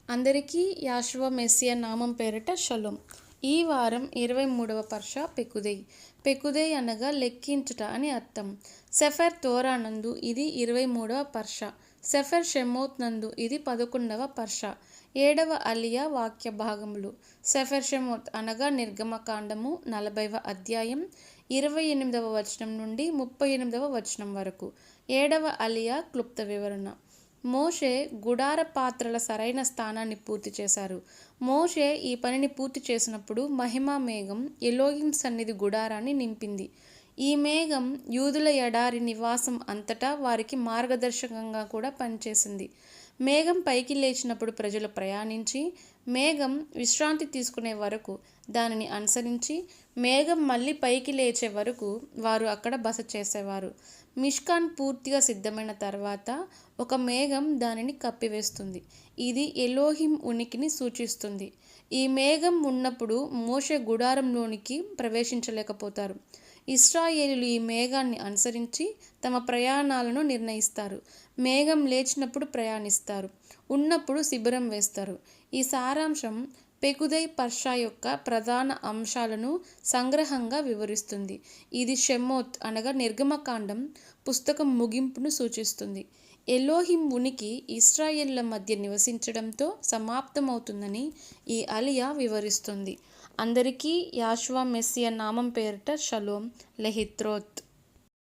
అందరికీ యాషువ మెస్సియా నామం పేరిట షలోం. ఈ వారం 23వ పర్ష పెకుదేయ్. పెకుదేయ్ అనగా లెక్కించుట అని అర్థం. సెఫర్ తోరా నందు ఇది 23వ పర్ష. సెఫర్ షెమోత్ నందు ఇది 11వ పర్ష. 7వ అలియా వాక్య భాగములు. సెఫర్ షెమోత్ అనగా నిర్గమకాండము 40వ అధ్యాయం 28వ వచనం నుండి 38వ వచనం వరకు. 7వ అలియా క్లుప్త వివరణ. మోషే గుడార పాత్రల సరైన స్థానాన్ని పూర్తి చేశారు. మోషే ఈ పనిని పూర్తి చేసినప్పుడు మహిమా మేఘం ఎలోహిం సన్నిధి గుడారాన్ని నింపింది. ఈ మేఘం యూదుల ఎడారి నివాసం అంతటా వారికి మార్గదర్శకంగా కూడా పనిచేసింది. మేఘం పైకి లేచినప్పుడు ప్రజలు ప్రయాణించి, మేఘం విశ్రాంతి తీసుకునే వరకు దానిని అనుసరించి, మేఘం మళ్ళీ పైకి లేచే వరకు వారు అక్కడ బస చేసేవారు. మిష్కాన్ పూర్తిగా సిద్ధమైన తర్వాత ఒక మేఘం దానిని కప్పివేస్తుంది. ఇది ఎలోహిం ఉనికిని సూచిస్తుంది. ఈ మేఘం ఉన్నప్పుడు మోషే గుడారంలోనికి ప్రవేశించలేకపోతారు. ఇశ్రాయేలీయులు ఈ మేఘాన్ని అనుసరించి తమ ప్రయాణాలను నిర్ణయిస్తారు. మేఘం లేచినప్పుడు ప్రయాణిస్తారు, ఉన్నప్పుడు శిబిరం వేస్తారు. ఈ సారాంశం పెకుదేయ్ పర్ష యొక్క ప్రధాన అంశాలను సంగ్రహంగా వివరిస్తుంది. ఇది షెమోత్ అనగా నిర్గమకాండం పుస్తకం ముగింపును సూచిస్తుంది. ఎలోహిం ఉనికి ఇశ్రాయేలుల మధ్య నివసించడంతో సమాప్తమవుతుందని ఈ అలియా వివరిస్తుంది. అందరికీ యాషువ మెస్సియా నామం పేరిట షలోం. లెహిత్రోత్.